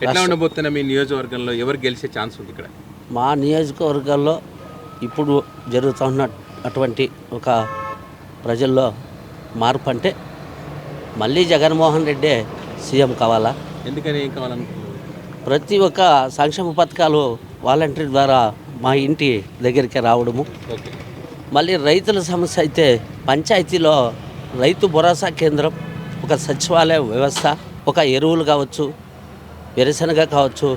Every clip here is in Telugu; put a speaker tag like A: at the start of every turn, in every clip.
A: ఎట్లా ఉండబోతున్నా మీ నియోజకవర్గంలో ఎవరు గెలిచే ఛాన్స్ ఉంది ఇక్కడ?
B: మా నియోజకవర్గాల్లో ఇప్పుడు జరుగుతున్న అటువంటి ఒక ప్రజల్లో మార్పు అంటే మళ్ళీ జగన్మోహన్ రెడ్డి సీఎం కావాలా.
A: ఎందుకని ఏం కావాలనుకుంటున్నారు?
B: ప్రతి ఒక్క సంక్షేమ పథకాలు వాలంటీర్ ద్వారా మా ఇంటి దగ్గరికి రావడము.
A: ఓకే.
B: మళ్ళీ రైతుల సమస్య అయితే పంచాయతీలో రైతు భరోసా కేంద్రం, ఒక సచివాలయ వ్యవస్థ, ఒక ఎరువులు కావచ్చు, వేరుశనగ కావచ్చు,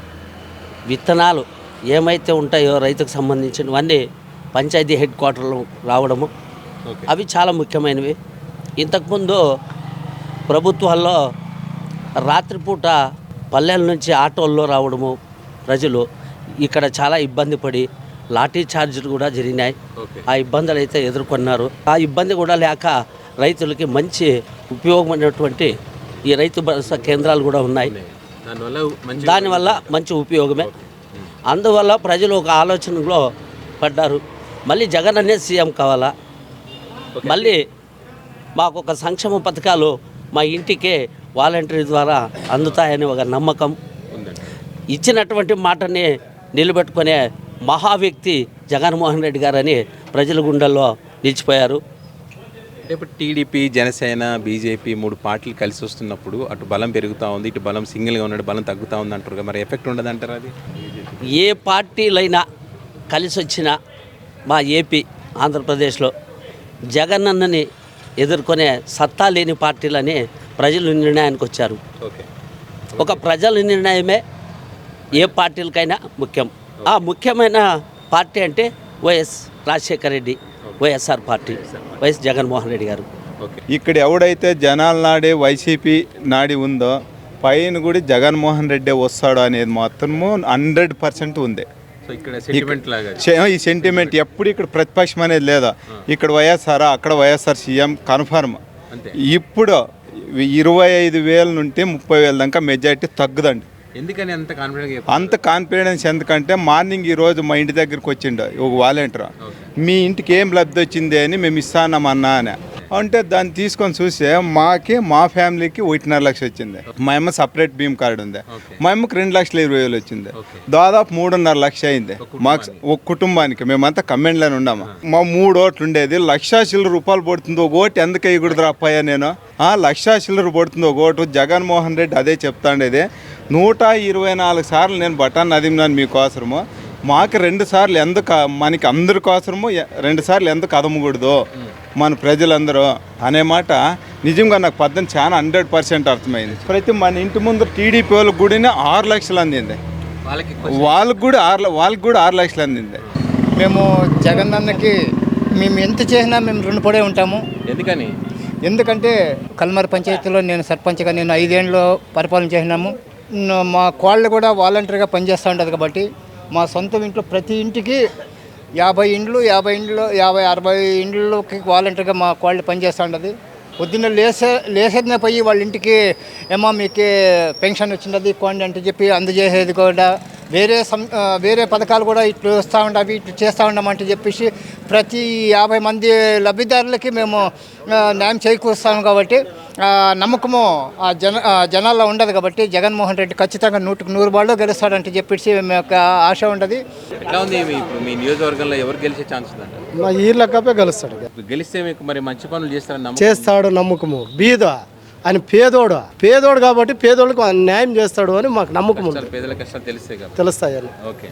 B: విత్తనాలు ఏమైతే ఉంటాయో రైతుకు సంబంధించినవన్నీ పంచాయతీ హెడ్ క్వార్టర్లు రావడము, అవి చాలా ముఖ్యమైనవి. ఇంతకుముందు ప్రభుత్వాల్లో రాత్రిపూట పల్లెల నుంచి ఆటోల్లో రావడము ప్రజలు ఇక్కడ చాలా ఇబ్బంది పడి లాఠీ ఛార్జీలు కూడా జరిగినాయి. ఆ ఇబ్బందులు అయితే ఎదుర్కొన్నారు. ఆ ఇబ్బంది కూడా లేక రైతులకి మంచి ఉపయోగమైనటువంటి ఈ రైతు భరోసా కేంద్రాలు కూడా ఉన్నాయి. దానివల్ల మంచి ఉపయోగమే. అందువల్ల ప్రజలు ఒక ఆలోచనలో పడ్డారు, మళ్ళీ జగన్ అనే సీఎం కావాలా, మళ్ళీ మాకు ఒక సంక్షేమ పథకాలు మా ఇంటికే వాలంటీర్ ద్వారా అందుతాయని ఒక నమ్మకం. ఇచ్చినటువంటి మాటని నిలబెట్టుకునే మహా వ్యక్తి జగన్మోహన్ రెడ్డి గారని ప్రజల గుండెల్లో నిలిచిపోయారు.
A: అంటే ఇప్పుడు టీడీపీ, జనసేన, బీజేపీ 3 పార్టీలు కలిసి వస్తున్నప్పుడు అటు బలం పెరుగుతూ ఉంది, ఇటు బలం సింగిల్గా ఉన్నాడు, బలం తగ్గుతూ ఉంది అంటారు. మరి ఎఫెక్ట్ ఉండదు అంటారు? అది
B: ఏ పార్టీలైనా కలిసి వచ్చినా మా ఏపీ, ఆంధ్రప్రదేశ్లో జగన్ అన్నని ఎదుర్కొనే సత్తా లేని పార్టీలని ప్రజలు నిర్ణయానికి వచ్చారు. ఒక ప్రజల నిర్ణయమే ఏ పార్టీలకైనా ముఖ్యం. ఆ ముఖ్యమైన పార్టీ అంటే YS Rajasekhara Reddy, YSR party, YS Jaganmohan Reddy గారు.
C: ఇక్కడ ఎవడైతే జనాల నాడే వైసీపీ నాడి ఉందో పైన కూడా జగన్మోహన్ రెడ్డి వస్తాడు అనేది మాత్రము 100% ఉంది. ఈ సెంటిమెంట్ ఎప్పుడు ఇక్కడ ప్రతిపక్షం అనేది లేదా. ఇక్కడ వైఎస్ఆర్, అక్కడ వైఎస్ఆర్ సీఎం కన్ఫర్మ్. ఇప్పుడు 25,000 నుండి 30,000 దాకా మెజారిటీ తగ్గదండి.
A: ఎందుకని
C: అంత కాన్ఫిడెన్స్ ఎందుకంటే మార్నింగ్ ఈరోజు మా ఇంటి దగ్గరికి వచ్చిండు ఒక వాలంటీర్, మీ ఇంటికి ఏం లబ్ధి వచ్చింది అని మేము ఇస్తానమన్నా అని అంటే దాన్ని తీసుకొని చూస్తే మా ఫ్యామిలీకి 1.5 లక్షలు వచ్చింది. మా అమ్మ సపరేట్ భీమ్ కార్డు ఉంది, మా అమ్మకి 2,20,000 వచ్చింది. దాదాపు 3.5 లక్షలు అయింది మాకు ఒక కుటుంబానికి. మేమంతా కమెంట్లోనే ఉన్నాము. మా 3 ఓట్లు ఉండేది, 1,00,000 చిల్లర రూపాయలు పడుతుంది ఒక ఓటు. ఎందుకు వేయకూడదు అప్పాయ నేను? 1,00,000 చిల్లర పడుతుంది ఒక ఓటు. జగన్మోహన్ రెడ్డి అదే చెప్తాండేది. 124 సార్లు నేను బటన్ నదిమినాను మీకోసరము, మాకు 2 సార్లు ఎందుకు, మనకి అందరి కోసము 2 సార్లు ఎందుకు అదమకూడదు మన ప్రజలందరూ అనే మాట నిజంగా నాకు పద్ధతి చాలా 100% అర్థమైంది. ప్రతి మన ఇంటి ముందు టీడీపీ వాళ్ళకి కూడా 6 లక్షలు అందింది, వాళ్ళకి కూడా 6 లక్షలు అందింది.
D: మేము జగన్ అన్నకి మేము ఎంత చేసినా మేము రుణపడే ఉంటాము. ఎందుకంటే కల్మర్ పంచాయతీలో నేను సర్పంచ్గా 5 ఏళ్ళు పరిపాలన చేసినాము. మా కోళ్ళు కూడా వాలంటీర్గా పనిచేస్తూ ఉంటుంది కాబట్టి మా సొంత ఇంట్లో ప్రతి ఇంటికి 50 ఇండ్లు 50-60 ఇండ్లకి వాలంటీర్గా మా కోళ్ళు పనిచేస్తూ ఉంటుంది. పొద్దున్న లేసేదినే పోయి వాళ్ళ ఇంటికి ఏమో మీకు పెన్షన్ వచ్చినది కోండి అంటే చెప్పి అందజేసేది కూడా. వేరే పథకాలు కూడా ఇట్లు వస్తూ ఉండవి, ఇట్లు చేస్తూ ఉన్నామంటే చెప్పేసి ప్రతి 50 మంది లబ్ధిదారులకి మేము న్యాయం చేకూరుస్తాము. కాబట్టి నమ్మకము జనాల్లో ఉండదు. కాబట్టి జగన్మోహన్ రెడ్డి ఖచ్చితంగా 100% గెలుస్తాడంటే చెప్పేసి మేము ఆశ ఉండదు.
A: ఎట్లా ఉంది మీ నియోజకవర్గంలో ఎవరు గెలిచే ఛాన్స్ ఉందంట?
E: మా ఈ లెక్కపై గెలుస్తాడు.
A: గెలిస్తే మీకు మరి మంచి పనులు
E: చేస్తాడు నమ్మకము. బీద ఆయన పేదోడు కాబట్టి పేదోళ్ళకు న్యాయం చేస్తాడు అని మాకు నమ్మకం ఉంది.
A: పేదల కష్టాలు
E: తెలుస్తాయని.
A: ఓకే.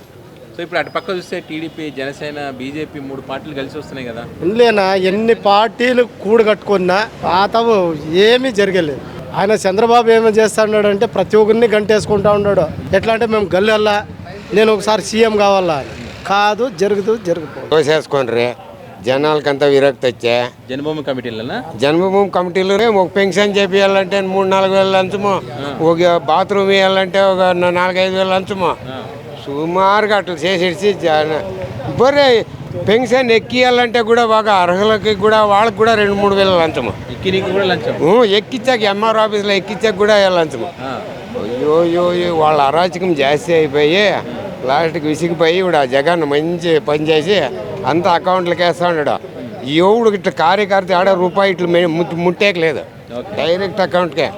A: సో ఇప్పుడు అటు పక్క చూస్తే టీడీపీ, జనసేన, బీజేపీ 3 పార్టీలు కలిసి వస్తున్నాయి కదా.
E: లేనా ఎన్ని పార్టీలు కూడగట్టుకున్నా పాతవు ఏమీ జరగలేదు. ఆయన చంద్రబాబు ఏమో చేస్తున్నాడంటే ప్రతి ఒక్కరిని గంటేసుకుంటా ఉన్నాడు. ఎట్లా అంటే మేము గల్లెల్లా నేను ఒకసారి సీఎం కావాలా కాదు,
F: జరుగుతుంది. జనాలకంతా విరక్తి వచ్చే
A: జన్మభూమి
F: కమిటీలోనే ఒక పెన్షన్ చేపియాలంటే 3-4 వేల లంచము, ఒక బాత్రూమ్ వేయాలంటే ఒక 4-5 వేల లంచము, సుమారుగా అట్లా చేసేసి బరే పెన్షన్ ఎక్కియాలంటే కూడా బాగా అర్హులకి కూడా వాళ్ళకి కూడా 2-3 వేల లంచము. ఎక్కించాక ఎంఆర్ ఆఫీస్లో ఎక్కించాక కూడా లంచము. అయ్యో వాళ్ళ అరాచకం జాస్తి అయిపోయి లాస్ట్కి విసిగిపోయి ఇప్పుడు ఆ జగన్ మంచి పని చేసి అంతా అకౌంట్లకి వేస్తూ ఉన్నాడు. ఎవడు ఇట్లా కార్యకర్త ఆడ రూపాయి ఇట్లా ముట్టేకి లేదు, డైరెక్ట్ అకౌంట్కే.